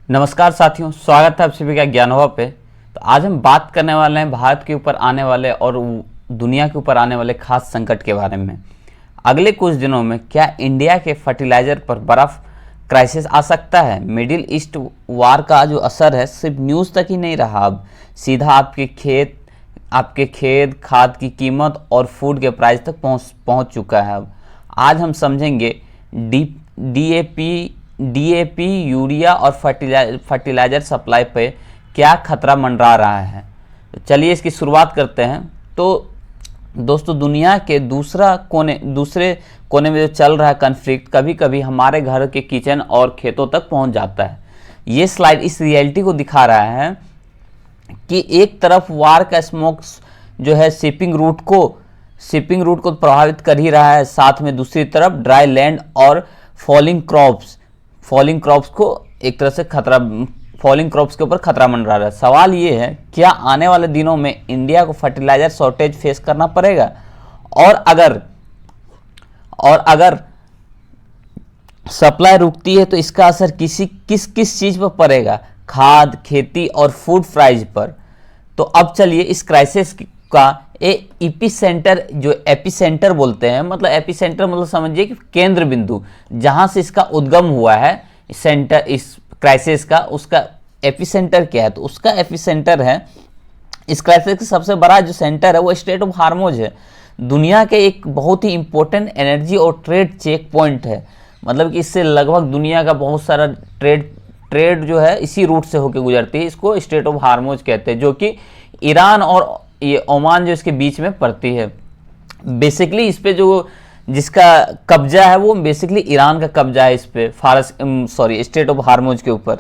नमस्कार साथियों, स्वागत है आप सभी का ज्ञानोवा पे। तो आज हम बात करने वाले हैं भारत के ऊपर आने वाले और दुनिया के ऊपर आने वाले खास संकट के बारे में। अगले कुछ दिनों में क्या इंडिया के फर्टिलाइजर पर बर्फ क्राइसिस आ सकता है? मिडिल ईस्ट वार का जो असर है सिर्फ न्यूज़ तक ही नहीं रहा, अब सीधा आपके खेत खाद की कीमत और फूड के प्राइस तक पहुंच चुका है। अब आज हम समझेंगे डीएपी यूरिया और फर्टिलाइजर सप्लाई पे क्या खतरा मंडरा रहा है। तो चलिए इसकी शुरुआत करते हैं। तो दोस्तों, दुनिया के दूसरे कोने में जो चल रहा है कन्फ्लिक्ट कभी कभी हमारे घर के किचन और खेतों तक पहुंच जाता है। ये स्लाइड इस रियलिटी को दिखा रहा है कि एक तरफ वार का स्मोक जो है शिपिंग रूट को प्रभावित कर ही रहा है, साथ में दूसरी तरफ ड्राई लैंड और फॉलिंग क्रॉप्स को एक तरह से फॉलिंग क्रॉप्स के ऊपर खतरा मंडरा रहा है। सवाल ये है, क्या आने वाले दिनों में इंडिया को फर्टिलाइजर शॉर्टेज फेस करना पड़ेगा? और अगर सप्लाई रुकती है तो इसका असर किस चीज पर पड़ेगा? खाद, खेती और फूड प्राइस पर। तो अब चलिए इस क्राइसिस का एपिसेंटर बोलते हैं, मतलब एपिसेंटर मतलब समझिए कि केंद्र बिंदु, जहां से इसका उद्गम हुआ है सेंटर इस क्राइसिस का, उसका एपिसेंटर क्या है? तो उसका एपिसेंटर है, इस क्राइसिस का सबसे बड़ा जो सेंटर है वो स्ट्रेट ऑफ हार्मोज है। दुनिया के एक बहुत ही इंपॉर्टेंट एनर्जी और ट्रेड चेक पॉइंट है, मतलब कि इससे लगभग दुनिया का बहुत सारा ट्रेड जो है इसी रूट से होकर गुजरती है। इसको स्ट्रेट ऑफ हार्मोज कहते हैं, जो कि ईरान और ये ओमान जो इसके बीच में पड़ती है। बेसिकली इस पे जो जिसका कब्जा है वो बेसिकली ईरान का कब्जा है इस पे स्ट्रेट ऑफ हार्मोज के ऊपर।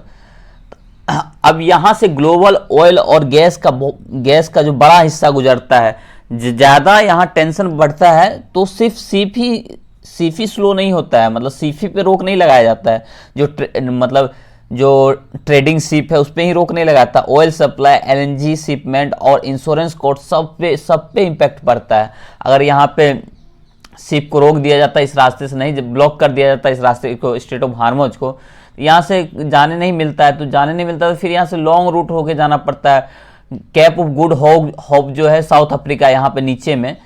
अब यहाँ से ग्लोबल ऑयल और गैस का जो बड़ा हिस्सा गुजरता है। ज़्यादा यहाँ टेंशन बढ़ता है तो सिर्फ सीप ही स्लो नहीं होता है, मतलब सीप पे रोक नहीं लगाया जाता है। जो ट्रेडिंग शिप है उस पर ही रोक नहीं लगाता। ऑयल सप्लाई, एलएनजी शिपमेंट और इंश्योरेंस कॉस्ट सब पे इम्पैक्ट पड़ता है। अगर यहाँ पे शिप को रोक दिया जाता है, इस रास्ते से नहीं, जब ब्लॉक कर दिया जाता है इस रास्ते को, स्ट्रेट ऑफ हार्मोज को, यहाँ से जाने नहीं मिलता है तो फिर यहाँ से लॉन्ग रूट होके जाना पड़ता है। कैप ऑफ गुड होप जो है साउथ अफ्रीका यहाँ पे नीचे में,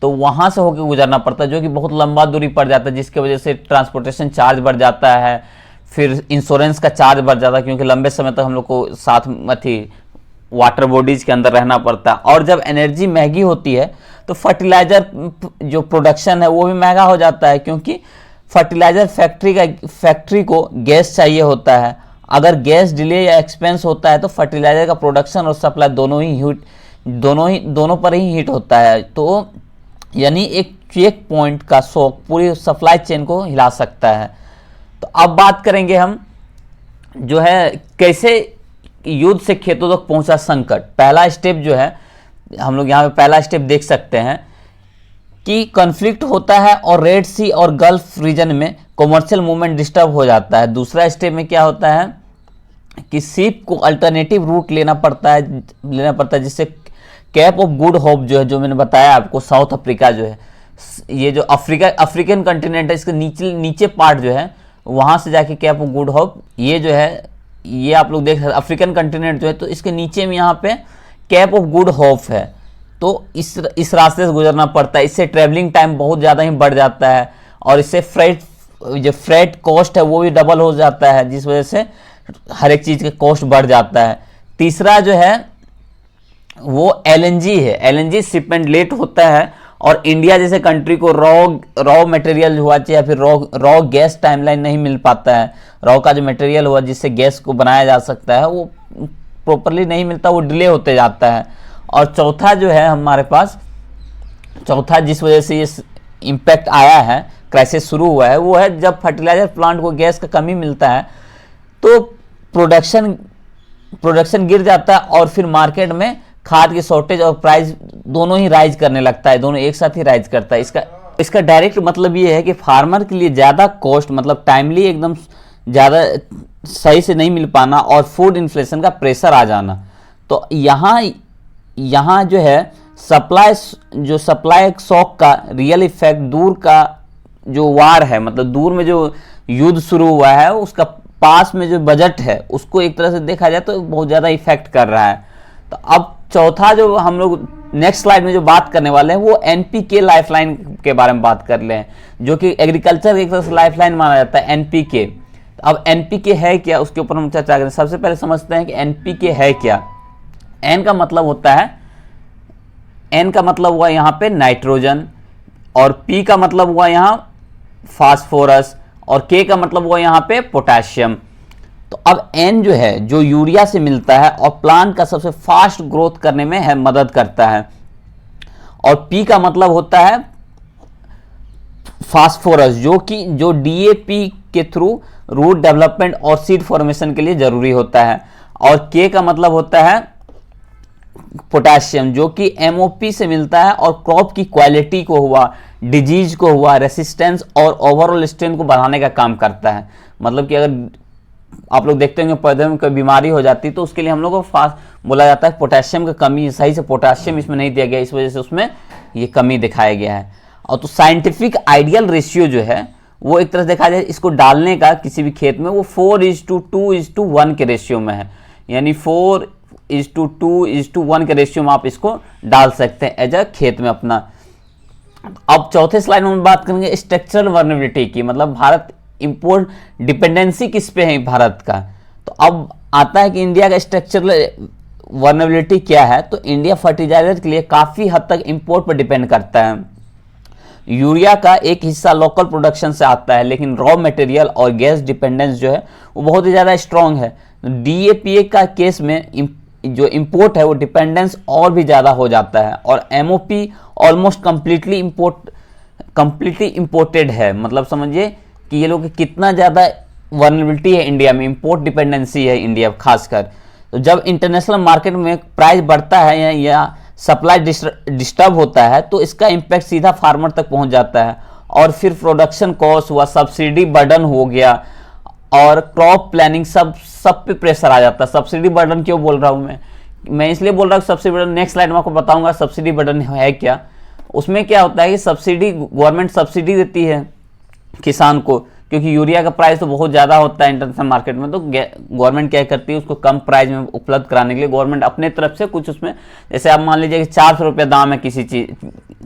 तो वहाँ से होके गुजरना पड़ता है, जो कि बहुत लंबा दूरी पड़ जाता है, जिसकी वजह से ट्रांसपोर्टेशन चार्ज बढ़ जाता है, फिर इंश्योरेंस का चार्ज बढ़ जाता है, क्योंकि लंबे समय तक हम लोग को साथ वाटर बॉडीज के अंदर रहना पड़ता है। और जब एनर्जी महंगी होती है तो फर्टिलाइजर जो प्रोडक्शन है वो भी महंगा हो जाता है, क्योंकि फर्टिलाइजर फैक्ट्री को गैस चाहिए होता है। अगर गैस डिले या एक्सपेंस होता है तो फर्टिलाइजर का प्रोडक्शन और सप्लाई दोनों पर ही हिट होता है। तो यानी एक चेक पॉइंट का शॉक पूरी सप्लाई चेन को हिला सकता है। तो अब बात करेंगे हम जो है कैसे युद्ध से खेतों तक पहुंचा संकट। पहला स्टेप जो है, हम लोग यहाँ पे पहला स्टेप देख सकते हैं कि कॉन्फ्लिक्ट होता है और रेड सी और गल्फ रीजन में कमर्शियल मूवमेंट डिस्टर्ब हो जाता है। दूसरा स्टेप में क्या होता है कि शिप को अल्टरनेटिव रूट लेना पड़ता है जिससे कैप ऑफ गुड होप जो है, जो मैंने बताया आपको, साउथ अफ्रीका जो है, ये जो अफ्रीकन कंटिनेंट है, इसके नीचे पार्ट जो है वहाँ से जाके कैप ऑफ गुड होप, ये जो है ये आप लोग देख सकते हैं अफ्रीकन कंटिनेंट जो है, तो इसके नीचे में यहाँ पे कैप ऑफ गुड होप है। तो इस रास्ते से गुजरना पड़ता है। इससे ट्रैवलिंग टाइम बहुत ज़्यादा ही बढ़ जाता है और इससे फ्रेट कॉस्ट है वो भी डबल हो जाता है, जिस वजह से हर एक चीज़ का कॉस्ट बढ़ जाता है। तीसरा जो है वो एलएनजी है। एलएनजी शिपमेंट लेट होता है और इंडिया जैसे कंट्री को रॉ मटेरियल हुआ चाहिए या फिर रॉ गैस टाइमलाइन नहीं मिल पाता है। रॉ का जो मटेरियल हुआ जिससे गैस को बनाया जा सकता है वो प्रॉपरली नहीं मिलता, वो डिले होते जाता है। और चौथा जो है हमारे पास, जिस वजह से ये इम्पैक्ट आया है, क्राइसिस शुरू हुआ है, वो है जब फर्टिलाइजर प्लांट को गैस का कमी मिलता है तो प्रोडक्शन गिर जाता है और फिर मार्केट में खाद की शॉर्टेज और प्राइस दोनों ही राइज करने लगता है, दोनों एक साथ ही राइज करता है। इसका डायरेक्ट मतलब ये है कि फार्मर के लिए ज़्यादा कॉस्ट, मतलब टाइमली एकदम ज़्यादा सही से नहीं मिल पाना और फूड इन्फ्लेशन का प्रेशर आ जाना। तो यहाँ जो है सप्लाई शॉक का रियल इफेक्ट दूर का जो वार है, मतलब दूर में जो युद्ध शुरू हुआ है उसका पास में जो बजट है उसको एक तरह से देखा जाए तो बहुत ज़्यादा इफेक्ट कर रहा है। तो अब चौथा जो हम लोग नेक्स्ट स्लाइड में जो बात करने वाले हैं वो एनपीके लाइफलाइन के बारे में बात कर ले हैं, जो कि एग्रीकल्चर की एक तरह से लाइफलाइन माना जाता है एनपीके। अब एनपीके है क्या, उसके ऊपर हम चर्चा करें। सबसे पहले समझते हैं कि एनपीके है क्या। एन का मतलब होता है, एन का मतलब हुआ यहाँ पे नाइट्रोजन, और पी का मतलब हुआ यहाँ फास्फोरस, और के का मतलब हुआ यहाँ पे पोटेशियम। तो अब एन जो है जो यूरिया से मिलता है और प्लांट का सबसे फास्ट ग्रोथ करने में है मदद करता है, और पी का मतलब होता है फास्फोरस, जो डीएपी के थ्रू रूट डेवलपमेंट और सीड फॉर्मेशन के लिए जरूरी होता है, और के का मतलब होता है पोटेशियम, जो कि एमओपी से मिलता है और क्रॉप की क्वालिटी को हुआ, डिजीज को हुआ, रेसिस्टेंस और ओवरऑल स्ट्रेंथ को बढ़ाने का काम करता है। मतलब कि अगर आप लोग देखते होंगे पौधे में कोई बीमारी हो जाती है तो उसके लिए हम लोग को फास्ट बोला जाता है पोटेशियम की कमी, सही से पोटेशियम इसमें नहीं दिया गया, इस वजह से उसमें ये कमी दिखाया गया है। और तो साइंटिफिक आइडियल रेशियो जो है वो एक तरह से देखा जाए इसको डालने का किसी भी खेत में वो 4:2:1 के रेशियो में है, यानी 4:2:1 के रेशियो में आप इसको डाल सकते हैं एज अ खेत में अपना। अब चौथे स्लाइड में हम बात करेंगे स्ट्रक्चरल वर्नेबिलिटी की, मतलब भारत इंपोर्ट डिपेंडेंसी किस पे है भारत का। तो अब आता है कि इंडिया का स्ट्रक्चरल वर्नेबिलिटी क्या है। तो इंडिया फर्टिलाइजर के लिए काफ़ी हद तक इंपोर्ट पर डिपेंड करता है। यूरिया का एक हिस्सा लोकल प्रोडक्शन से आता है, लेकिन रॉ मटेरियल और गैस डिपेंडेंस जो है वो बहुत ही ज़्यादा स्ट्रॉन्ग है। डीएपीए का केस में जो इंपोर्ट है वो डिपेंडेंस और भी ज़्यादा हो जाता है, और एमओपी ऑलमोस्ट कंप्लीटली इंपोर्टेड है। मतलब समझिए कि ये लोग कितना ज़्यादा वर्नेबिलिटी है इंडिया में, इंपोर्ट डिपेंडेंसी है इंडिया खासकर। तो जब इंटरनेशनल मार्केट में प्राइस बढ़ता है या सप्लाई डिस्टर्ब होता है तो इसका इम्पैक्ट सीधा फार्मर तक पहुंच जाता है, और फिर प्रोडक्शन कॉस्ट हुआ, सब्सिडी बर्डन हो गया, और क्रॉप प्लानिंग सब पे प्रेशर आ जाता है। सब्सिडी बर्डन क्यों बोल रहा हूँ मैं इसलिए बोल रहा हूँ सब्सिडी बर्डन, नेक्स्ट स्लाइड में आपको बताऊंगा सब्सिडी बर्डन है क्या। उसमें क्या होता है कि सब्सिडी, गवर्नमेंट सब्सिडी देती है किसान को, क्योंकि यूरिया का प्राइस तो बहुत ज़्यादा होता है इंटरनेशनल मार्केट में। तो गवर्नमेंट क्या करती है, उसको कम प्राइस में उपलब्ध कराने के लिए गवर्नमेंट अपने तरफ से कुछ उसमें, जैसे आप मान लीजिए कि 400 रुपये दाम है किसी चीज़,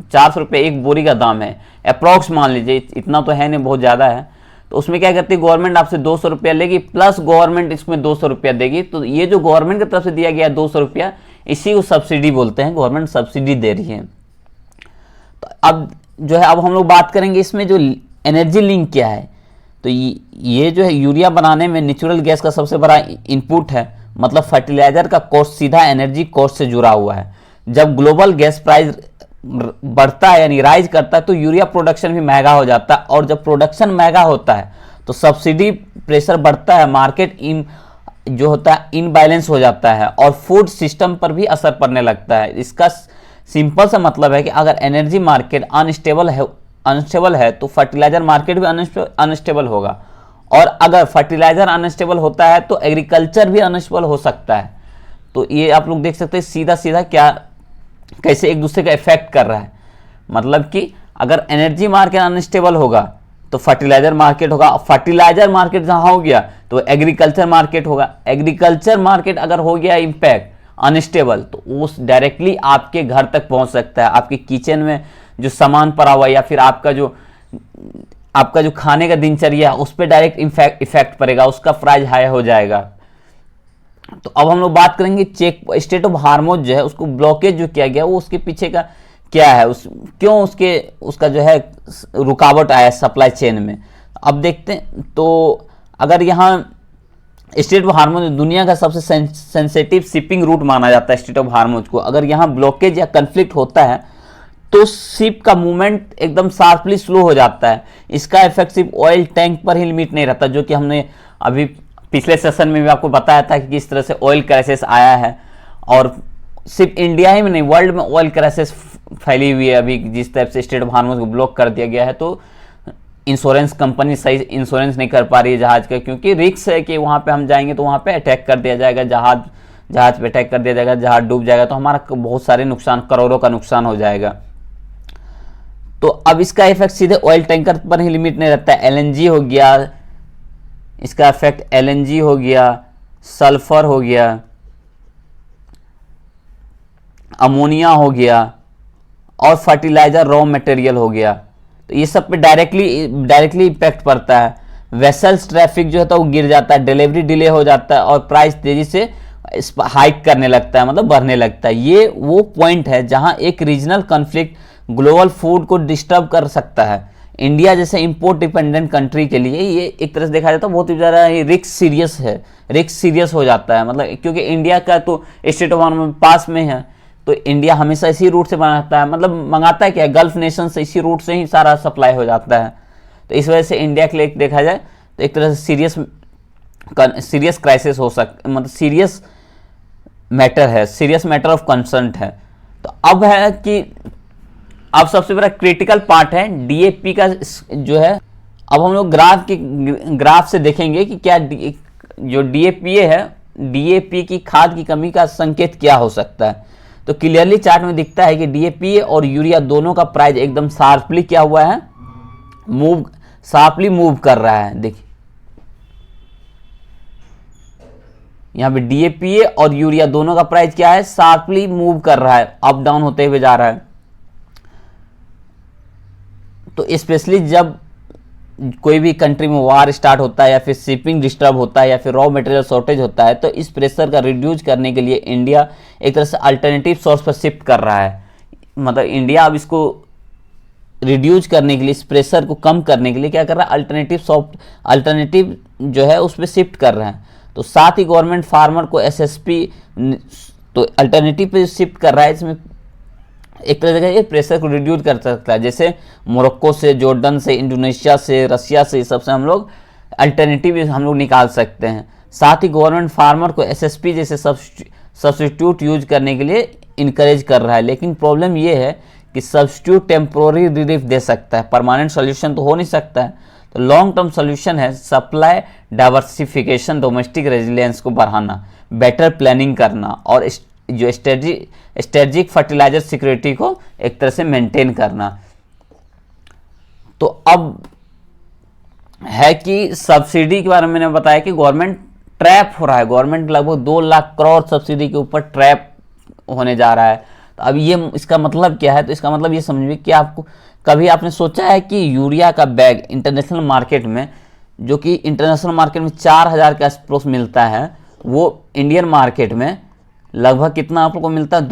400 रुपये एक बोरी का दाम है अप्रॉक्स, मान लीजिए, इतना तो है नहीं, बहुत ज़्यादा है। तो उसमें क्या करती है गवर्नमेंट आपसे 200 रुपया लेगी, प्लस गवर्नमेंट इसमें 200 रुपया देगी। तो ये जो गवर्नमेंट की तरफ से दिया गया 200 रुपया, इसी को सब्सिडी बोलते हैं, गवर्नमेंट सब्सिडी दे रही है। तो अब जो है, अब हम लोग बात करेंगे इसमें जो एनर्जी लिंक क्या है। तो ये जो है यूरिया बनाने में नेचुरल गैस का सबसे बड़ा इनपुट है, मतलब फर्टिलाइजर का कॉस्ट सीधा एनर्जी कॉस्ट से जुड़ा हुआ है। जब ग्लोबल गैस प्राइस बढ़ता है यानी राइज करता है तो यूरिया प्रोडक्शन भी महंगा हो जाता है, और जब प्रोडक्शन महंगा होता है तो सब्सिडी प्रेशर बढ़ता है, मार्केट जो होता है इनबैलेंस हो जाता है, और फूड सिस्टम पर भी असर पड़ने लगता है। इसका सिंपल सा मतलब है कि अगर एनर्जी मार्केट अनस्टेबल है तो फर्टिलाइजर मार्केट भी अनस्टेबल होगा, और अगर फर्टिलाइजर अनस्टेबल होता है तो एग्रीकल्चर भी अनस्टेबल हो सकता है। तो ये आप लोग देख सकते हैं सीधा सीधा कैसे एक दूसरे का इफेक्ट कर रहा है। मतलब कि अगर एनर्जी मार्केट अनस्टेबल होगा तो फर्टिलाइजर मार्केट होगा, फर्टिलाइजर मार्केट जहां हो गया तो एग्रीकल्चर मार्केट होगा, एग्रीकल्चर मार्केट अगर हो गया इम्पैक्ट अनस्टेबल तो वो डायरेक्टली आपके घर तक पहुंच सकता है, आपके किचन में जो सामान पड़ा हुआ या फिर आपका जो खाने का दिनचर्या उस पर डायरेक्ट इफेक्ट पड़ेगा, उसका प्राइस हाई हो जाएगा। तो अब हम लोग बात करेंगे स्टेट ऑफ हार्मोज जो है उसको ब्लॉकेज जो किया गया वो उसके पीछे का क्या है, क्यों उसका जो है रुकावट आया सप्लाई चेन में। अब देखते हैं, तो अगर यहाँ स्टेट ऑफ हार्मोज दुनिया का सबसे सेंसिटिव शिपिंग रूट माना जाता है स्टेट ऑफ हार्मोज को, अगर यहाँ ब्लॉकेज या कन्फ्लिक्ट होता है तो शिप का मूवमेंट एकदम शार्पली स्लो हो जाता है। इसका इफेक्ट सिर्फ ऑयल टैंक पर ही लिमिट नहीं रहता, जो कि हमने अभी पिछले सेशन में भी आपको बताया था कि किस तरह से ऑयल क्राइसिस आया है, और सिर्फ इंडिया ही में नहीं वर्ल्ड में ऑयल क्राइसिस फैली हुई है अभी, जिस तरह से स्टेट ऑफ हार्मोज को ब्लॉक कर दिया गया है। तो इंश्योरेंस कंपनी सही इंश्योरेंस नहीं कर पा रही है जहाज का, क्योंकि रिस्क है कि वहाँ पे हम जाएंगे तो वहाँ पे अटैक कर दिया जाएगा, जहाज पे अटैक कर दिया जाएगा, जहाज डूब जाएगा तो हमारा बहुत सारे नुकसान, करोड़ों का नुकसान हो जाएगा। तो अब इसका इफेक्ट सीधे ऑयल टैंकर पर ही लिमिट नहीं रहता है, एलएनजी हो गया, इसका इफेक्ट एलएनजी हो गया, सल्फर हो गया, अमोनिया हो गया और फर्टिलाइजर रॉ मटेरियल हो गया। तो ये सब पे डायरेक्टली इम्पैक्ट पड़ता है। वेसल्स ट्रैफिक जो होता है वो गिर जाता है, डिलीवरी डिले हो जाता है और प्राइस तेजी से हाइक करने लगता है, मतलब बढ़ने लगता है। ये वो पॉइंट है जहां एक रीजनल कॉन्फ्लिक्ट ग्लोबल फूड को डिस्टर्ब कर सकता है। इंडिया जैसे इंपोर्ट डिपेंडेंट कंट्री के लिए ये एक तरह से देखा जाए तो बहुत ही ज़्यादा रिस्क सीरियस है, रिस्क सीरियस हो जाता है। मतलब क्योंकि इंडिया का तो स्टेट ऑफ ऑर्मन पास में है, तो इंडिया हमेशा इसी रूट से बनाता है, मतलब मंगाता है क्या, गल्फ नेशन से इसी रूट से ही सारा सप्लाई हो जाता है। तो इस वजह से इंडिया के लिए देखा जाए तो एक तरह से सीरियस क्राइसिस हो सकता, मतलब सीरियस मैटर है, सीरियस मैटर ऑफ कंसर्न है। तो अब है कि अब सबसे बड़ा क्रिटिकल पार्ट है डीएपी का जो है। अब हम लोग ग्राफ से देखेंगे कि क्या जो डीएपी है, डीएपी की खाद की कमी का संकेत क्या हो सकता है। तो क्लियरली चार्ट में दिखता है कि डीएपी और यूरिया दोनों का प्राइस एकदम शार्पली क्या हुआ है, शार्पली मूव कर रहा है। देखिए यहां पे डीएपी और यूरिया दोनों का प्राइस क्या है, शार्पली मूव कर रहा है, अप डाउन होते हुए जा रहा है। तो स्पेशली जब कोई भी कंट्री में वार स्टार्ट होता है या फिर शिपिंग डिस्टर्ब होता है या फिर रॉ मटेरियल शॉर्टेज होता है, तो इस प्रेशर का रिड्यूस करने के लिए इंडिया एक तरह से अल्टरनेटिव सोर्स पर शिफ्ट कर रहा है। मतलब इंडिया अब इसको रिड्यूस करने के लिए, इस प्रेशर को कम करने के लिए क्या कर रहा है, अल्टरनेटिव जो है उस पर शिफ्ट कर रहा है। तो साथ ही गवर्नमेंट फार्मर को एसएसपी तो अल्टरनेटिव पे शिफ्ट कर रहा है। इसमें एक तरह से ये प्रेशर को रिड्यूस कर सकता है। जैसे मोरक्को से, जॉर्डन से, इंडोनेशिया से, रसिया से, सबसे हम लोग अल्टरनेटिव हम लोग निकाल सकते हैं। साथ ही गवर्नमेंट फार्मर को एसएसपी जैसे सब्स्टिट्यूट यूज करने के लिए इनकरेज कर रहा है। लेकिन प्रॉब्लम ये है कि सब्स्टिट्यूट टेम्पोररी रिलीफ दे सकता है, परमानेंट सोल्यूशन तो हो नहीं सकता है। तो लॉन्ग टर्म सोल्यूशन है सप्लाई डाइवर्सिफिकेशन, डोमेस्टिक रेजिलियंस को बढ़ाना, बेटर प्लानिंग करना और जो स्ट्रेटेजिक फर्टिलाइजर सिक्योरिटी को एक तरह से मेंटेन करना। तो अब है कि सब्सिडी के बारे में मैंने बताया कि गवर्नमेंट ट्रैप हो रहा है, गवर्नमेंट लगभग 2 लाख करोड़ सब्सिडी के ऊपर ट्रैप होने जा रहा है। तो अब ये इसका मतलब क्या है, तो इसका मतलब ये समझिए कि आपको कभी आपने सोचा है कि यूरिया का बैग इंटरनेशनल मार्केट में, जो कि इंटरनेशनल मार्केट में 4000 के आसपास मिलता है, वो इंडियन मार्केट में लगभग कितना आप लोग को मिलता है,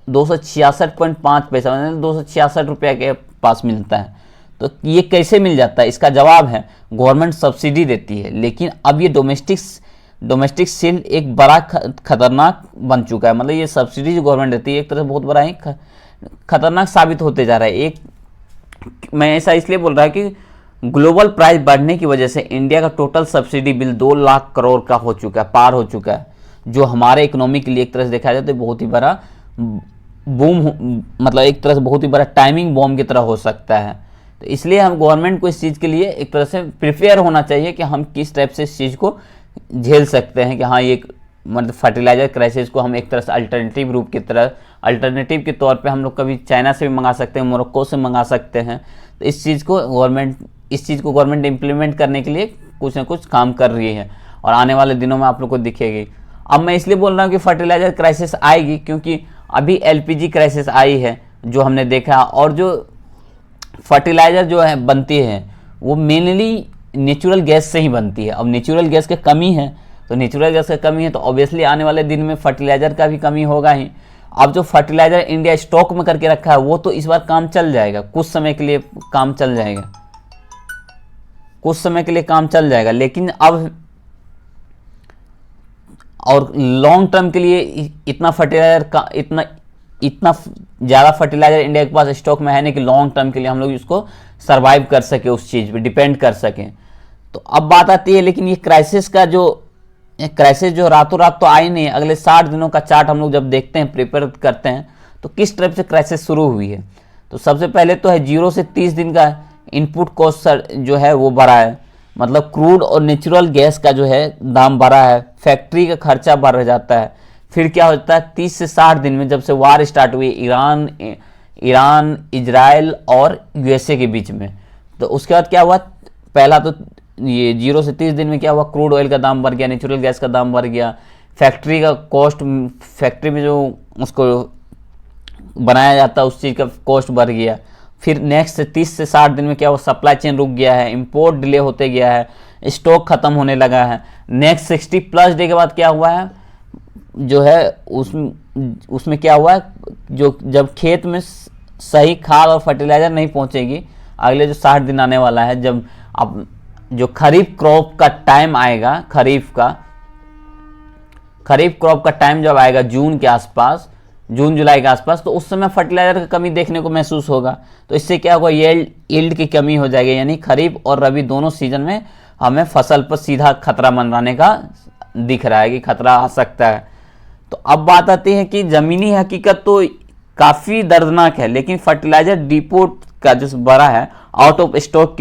266.5 पैसा, मतलब 266 रुपये के पास मिलता है। तो ये कैसे मिल जाता है, इसका जवाब है गवर्नमेंट सब्सिडी देती है। लेकिन अब ये डोमेस्टिक सेल एक बड़ा खतरनाक बन चुका है। मतलब ये सब्सिडी जो गवर्नमेंट देती है एक तरह से बहुत बड़ा ही खतरनाक साबित होते जा रहा है। मैं ऐसा इसलिए बोल रहा है कि ग्लोबल प्राइस बढ़ने की वजह से इंडिया का total subsidy bill 2 lakh crore का हो चुका है, पार हो चुका है, जो हमारे इकोनॉमी के लिए एक तरह से देखा जाए तो बहुत ही बड़ा बूम, मतलब एक तरह से बहुत ही बड़ा टाइमिंग बॉम्ब की तरह हो सकता है। तो इसलिए हम गवर्नमेंट को इस चीज़ के लिए एक तरह से प्रिपेयर होना चाहिए कि हम किस टाइप से इस चीज़ को झेल सकते हैं कि हाँ ये मतलब फर्टिलाइजर क्राइसिस को हम एक तरह से अल्टरनेटिव के तौर पे हम लोग कभी चाइना से भी मंगा सकते हैं, मोरक्को से मंगा सकते हैं। तो इस चीज़ को गवर्नमेंट इम्प्लीमेंट करने के लिए कुछ ना कुछ काम कर रही है और आने वाले दिनों में आप लोग को दिखेगी। अब मैं इसलिए बोल रहा हूँ कि फर्टिलाइजर क्राइसिस आएगी क्योंकि अभी एलपीजी क्राइसिस आई है जो हमने देखा, और जो फर्टिलाइजर जो है बनती है वो मेनली नेचुरल गैस से ही बनती है। अब नेचुरल गैस की कमी है, तो नेचुरल गैस की कमी है तो ऑब्वियसली आने वाले दिन में फर्टिलाइजर का भी कमी होगा ही। अब जो फर्टिलाइजर इंडिया स्टॉक में करके रखा है वो तो इस बार काम चल जाएगा, कुछ समय के लिए काम चल जाएगा, कुछ समय के लिए काम चल जाएगा। लेकिन अब और लॉन्ग टर्म के लिए इतना फर्टिलाइजर का इतना ज़्यादा फर्टिलाइजर इंडिया के पास स्टॉक में है नहीं कि लॉन्ग टर्म के लिए हम लोग इसको सर्वाइव कर सके, उस चीज़ पे डिपेंड कर सकें। तो अब बात आती है, लेकिन ये क्राइसिस जो रातों रात तो आई नहीं है। अगले 60 दिनों का चार्ट हम लोग जब देखते हैं, प्रिपेयर करते हैं, तो किस टाइप से क्राइसिस शुरू हुई है। तो सबसे पहले तो है 0 से 30 दिन का इनपुट कॉस्ट जो है वो बढ़ा है, मतलब क्रूड और नेचुरल गैस का जो है दाम बढ़ा है, फैक्ट्री का खर्चा बढ़ जाता है। फिर क्या होता है 30 से 60 दिन में, जब से वार स्टार्ट हुई ईरान इजराइल और यूएसए के बीच में, तो उसके बाद क्या हुआ, पहला तो ये 0 से 30 दिन में क्या हुआ, क्रूड ऑयल का दाम बढ़ गया, नेचुरल गैस का दाम बढ़ गया, फैक्ट्री का कॉस्ट, फैक्ट्री में जो उसको बनाया जाता है उस चीज़ का कॉस्ट बढ़ गया। फिर नेक्स्ट 30 से 60 दिन में क्या हुआ, सप्लाई चेन रुक गया है, इंपोर्ट डिले होते गया है, स्टॉक खत्म होने लगा है। नेक्स्ट 60+ डे के बाद क्या हुआ है, जो है उसमें क्या हुआ है, जो जब खेत में सही खाद और फर्टिलाइजर नहीं पहुंचेगी, अगले जो 60 दिन आने वाला है, जब अब जो खरीफ क्रॉप का टाइम आएगा, खरीफ क्रॉप का टाइम जब आएगा जून के आसपास, जून जुलाई के आसपास, तो उस समय फर्टिलाइजर की कमी देखने को महसूस होगा। तो इससे क्या होगा, यील्ड की कमी हो जाएगी, यानी खरीफ और रबी दोनों सीजन में हमें फसल पर सीधा खतरा मंडराने का दिख रहा है कि खतरा आ सकता है। तो अब बात आती है कि ज़मीनी हकीकत तो काफ़ी दर्दनाक है, लेकिन फर्टिलाइजर डिपो का जो बड़ा है, आउट ऑफ स्टॉक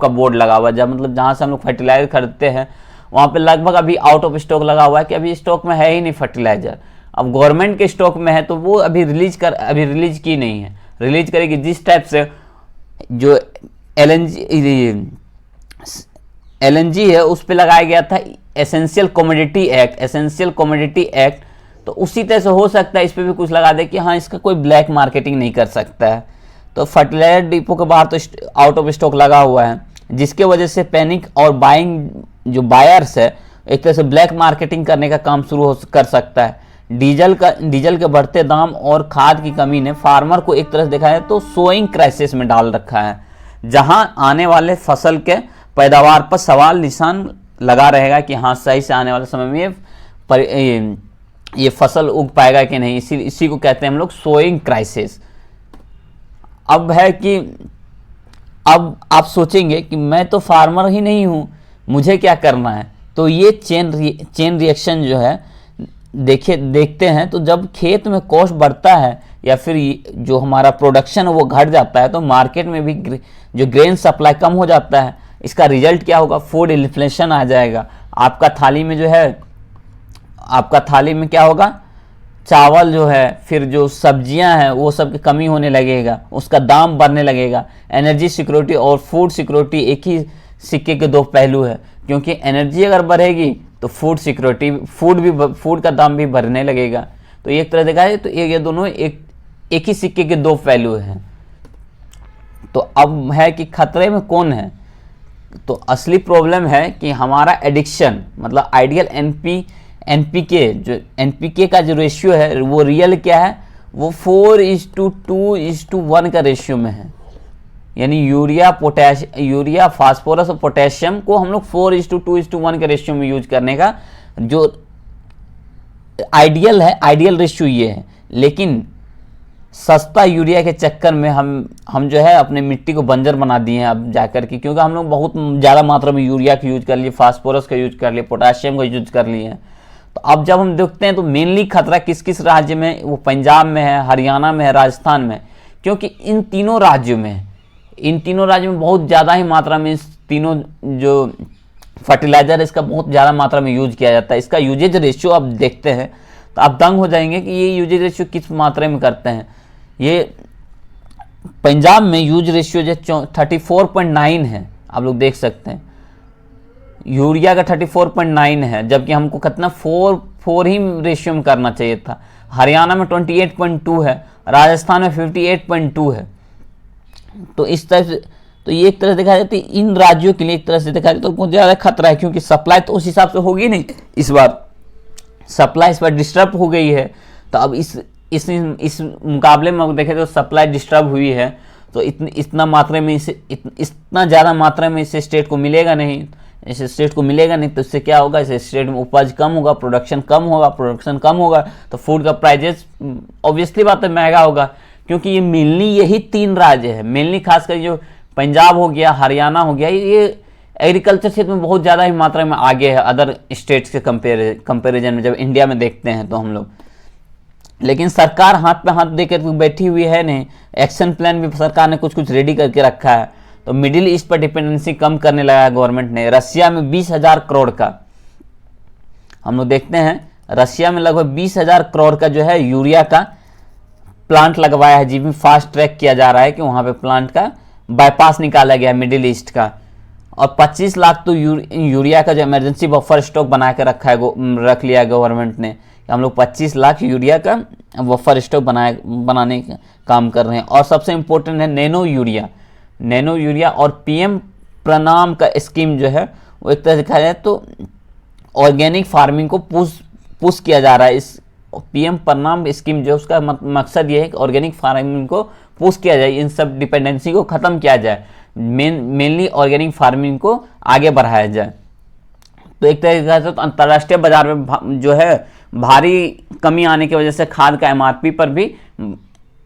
का बोर्ड लगा हुआ है, जब मतलब जहाँ से हम लोग फर्टिलाइजर खरीदते हैं वहाँ पे लगभग अभी आउट ऑफ स्टॉक लगा हुआ है कि अभी स्टॉक में है ही नहीं फर्टिलाइजर। अब गवर्नमेंट के स्टॉक में है तो वो अभी रिलीज की नहीं है, रिलीज करेगी। जिस टाइप से जो LNG है उस पर लगाया गया था एसेंशियल कमोडिटी एक्ट, तो उसी तरह से हो सकता है इस पर भी कुछ लगा दे कि हाँ इसका कोई ब्लैक मार्केटिंग नहीं कर सकता है। तो फर्टिलाइजर डिपो के बाहर तो आउट ऑफ स्टॉक लगा हुआ है, जिसके वजह से पैनिक और बाइंग जो बायर्स है एक तरह से ब्लैक मार्केटिंग करने का काम शुरू कर सकता है। डीजल के बढ़ते दाम और खाद की कमी ने फार्मर को एक तरह से देखा है तो सोइंग क्राइसिस में डाल रखा है, जहां आने वाले फसल के पैदावार पर सवाल निशान लगा रहेगा कि हाँ सही से आने वाले समय में ये फसल उग पाएगा कि नहीं। इसी को कहते हैं हम लोग सोइंग क्राइसिस। अब है कि अब आप सोचेंगे कि मैं तो फार्मर ही नहीं हूँ, मुझे क्या करना है। तो ये चेन रिएक्शन जो है देखते हैं, तो जब खेत में कॉस्ट बढ़ता है या फिर जो हमारा प्रोडक्शन है वो घट जाता है, तो मार्केट में भी जो ग्रेन सप्लाई कम हो जाता है। इसका रिजल्ट क्या होगा, फूड इन्फ्लेशन आ जाएगा। आपका थाली में क्या होगा, चावल जो है, फिर जो सब्जियां हैं वो सब की कमी होने लगेगा, उसका दाम बढ़ने लगेगा। एनर्जी सिक्योरिटी और फूड सिक्योरिटी एक ही सिक्के के दो पहलू है, क्योंकि एनर्जी अगर बढ़ेगी तो फूड का दाम भी बढ़ने लगेगा। तो एक तरह देखा जाए तो ये दोनों एक ही सिक्के के दो पहलू हैं। तो अब है कि खतरे में कौन है, तो असली प्रॉब्लम है कि हमारा एडिक्शन, मतलब आइडियल एनपीके जो एनपीके का जो रेशियो है वो रियल क्या है, वो 4:2:1 का रेशियो में है। यानी यूरिया फास्फोरस और पोटेशियम को हम लोग 4:2:1 के रेशियो में यूज करने का जो आइडियल रेशियो ये है। लेकिन सस्ता यूरिया के चक्कर में हम जो है अपने मिट्टी को बंजर बना दिए हैं अब जाकर के, क्योंकि हम लोग बहुत ज़्यादा मात्रा में यूरिया का यूज कर लिए, फास्फोरस का यूज कर लिए, पोटाशियम का यूज कर लिए हैं। तो अब जब हम देखते हैं तो मेनली खतरा किस किस राज्य में, वो पंजाब में है, हरियाणा में है, राजस्थान में, क्योंकि इन तीनों राज्यों में बहुत ज़्यादा ही मात्रा में इस तीनों जो फर्टिलाइजर इसका बहुत ज़्यादा मात्रा में यूज किया जाता है। इसका यूजेज रेशियो आप देखते हैं तो आप दंग हो जाएंगे कि ये यूजेज रेशियो किस मात्रा में करते हैं। ये पंजाब में यूज रेशियो जो 34.9 है, आप लोग देख सकते हैं, यूरिया का 34.9 है, जबकि हमको कितना 4 ही रेशियो में करना चाहिए था। हरियाणा में 28.2 है, राजस्थान में 58.2 है। तो इस तरह से तो ये एक तरह से देखा जाए तो इन राज्यों के लिए एक तरह से देखा जाए तो बहुत ज़्यादा खतरा है, क्योंकि सप्लाई तो उस हिसाब से होगी नहीं। इस बार सप्लाई डिस्टर्ब हो गई है। तो अब इस मुकाबले में देखें तो सप्लाई डिस्टर्ब हुई है, तो इतना ज़्यादा मात्रा में इसे स्टेट को मिलेगा नहीं। इस स्टेट को मिलेगा नहीं तो इससे क्या होगा, इस स्टेट में उपज कम होगा, प्रोडक्शन कम होगा, तो फूड का प्राइजेस ऑब्वियसली बात है महंगा होगा। क्योंकि ये मेनली यही 3 राज्य है, मेनली खासकर जो पंजाब हो गया, हरियाणा हो गया, ये एग्रीकल्चर क्षेत्र में बहुत ज़्यादा ही मात्रा में आगे है अदर स्टेट्स के कंपेरिजन में, जब इंडिया में देखते हैं तो हम लोग। लेकिन सरकार हाथ पे हाथ देकर बैठी हुई है नहीं, एक्शन प्लान भी सरकार ने कुछ रेडी करके रखा है। तो मिडिल ईस्ट पर डिपेंडेंसी कम करने लगा है गवर्नमेंट ने। रशिया में 20,000 करोड़ का, हम लोग देखते हैं रशिया में लगभग 20,000 करोड़ का जो है यूरिया का प्लांट लगवाया है, जिसमें फास्ट ट्रैक किया जा रहा है कि वहाँ पे प्लांट का बाईपास निकाला गया मिडिल ईस्ट का। और 25 लाख तो यूरिया का जो इमरजेंसी बफर स्टॉक बना के रख लिया गवर्नमेंट ने, हम लोग 25 लाख यूरिया का बफर स्टॉक बनाने का काम कर रहे हैं। और सबसे इम्पोर्टेंट है नैनो यूरिया और पीएम प्रणाम का स्कीम जो है वो एक तरह से देखा जाए तो ऑर्गेनिक फार्मिंग को पुश किया जा रहा है। इस पीएम प्रणाम स्कीम जो उसका मकसद ये है कि ऑर्गेनिक फार्मिंग को पुश किया जाए, इन सब डिपेंडेंसी को ख़त्म किया जाए, मेनली ऑर्गेनिक फार्मिंग को आगे बढ़ाया जाए। तो एक तरीके से तो अंतर्राष्ट्रीय बाजार में जो है भारी कमी आने की वजह से खाद का एमआरपी पर भी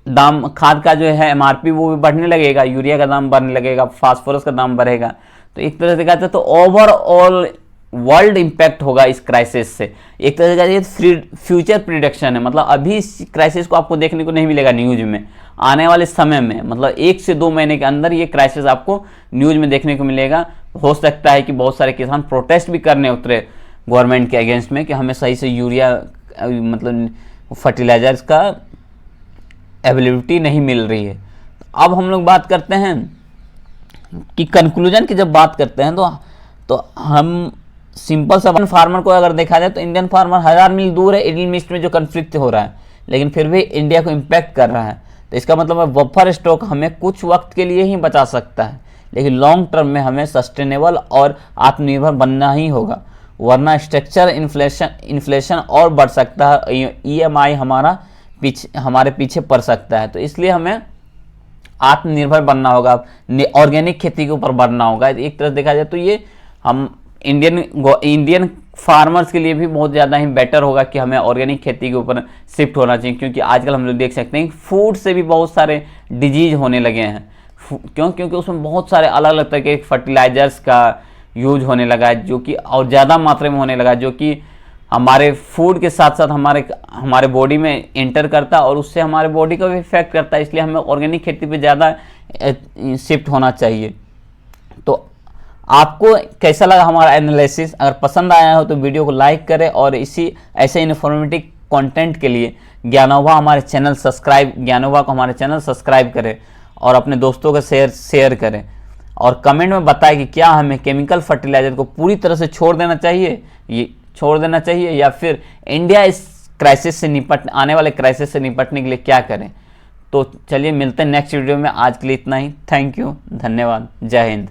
दाम, खाद का जो है एमआरपी वो भी बढ़ने लगेगा, यूरिया का दाम बढ़ने लगेगा, फास्फोरस का दाम बढ़ेगा। तो एक तरह से कहते हैं तो ओवरऑल वर्ल्ड इंपैक्ट होगा इस क्राइसिस से। एक तरह से कहते फ्यूचर प्रिडिक्शन है, मतलब अभी इस क्राइसिस को आपको देखने को नहीं मिलेगा न्यूज में, आने वाले समय में मतलब 1 से 2 महीने के अंदर ये क्राइसिस आपको न्यूज में देखने को मिलेगा। हो सकता है कि बहुत सारे किसान प्रोटेस्ट भी करने उतरे गवर्नमेंट के अगेंस्ट में कि हमें सही से यूरिया मतलब फर्टिलाइजर्स का अवेलेबिलिटी नहीं मिल रही है। अब हम लोग बात करते हैं कि कंक्लूजन की जब बात करते हैं तो हम सिंपल सा फार्मर को अगर देखा जाए तो इंडियन फार्मर 1000 मील दूर है मिडल ईस्ट में जो कन्फ्लिक्ट हो रहा है, लेकिन फिर भी इंडिया को इम्पैक्ट कर रहा है। तो इसका मतलब है बफर स्टॉक हमें कुछ वक्त के लिए ही बचा सकता है, लेकिन लॉन्ग टर्म में हमें सस्टेनेबल और आत्मनिर्भर बनना ही होगा, वरना स्ट्रक्चर इन्फ्लेशन और बढ़ सकता है, EMI हमारे पीछे पड़ सकता है। तो इसलिए हमें आत्मनिर्भर बनना होगा, ऑर्गेनिक खेती के ऊपर बढ़ना होगा। एक तरह देखा जाए तो ये हम इंडियन फार्मर्स के लिए भी बहुत ज़्यादा ही बेटर होगा कि हमें ऑर्गेनिक खेती के ऊपर शिफ्ट होना चाहिए, क्योंकि आजकल हम लोग देख सकते हैं फूड से भी बहुत सारे डिजीज होने लगे हैं। क्योंकि उसमें बहुत सारे अलग अलग तरह के फर्टिलाइजर्स का यूज होने लगा है, जो कि और ज़्यादा मात्रा में होने लगा, जो कि हमारे फूड के साथ साथ हमारे बॉडी में एंटर करता है और उससे हमारे बॉडी को भी इफेक्ट करता है। इसलिए हमें ऑर्गेनिक खेती पे ज़्यादा शिफ्ट होना चाहिए। तो आपको कैसा लगा हमारा एनालिसिस? अगर पसंद आया हो तो वीडियो को लाइक करें और ऐसे इन्फॉर्मेटिव कंटेंट के लिए ज्ञानोबा को हमारे चैनल सब्सक्राइब करें और अपने दोस्तों के शेयर करें और कमेंट में बताएं कि क्या हमें केमिकल फर्टिलाइजर को पूरी तरह से छोड़ देना चाहिए या फिर इंडिया इस क्राइसिस से आने वाले क्राइसिस से निपटने के लिए क्या करें। तो चलिए मिलते हैं नेक्स्ट वीडियो में। आज के लिए इतना ही। थैंक यू, धन्यवाद, जय हिंद।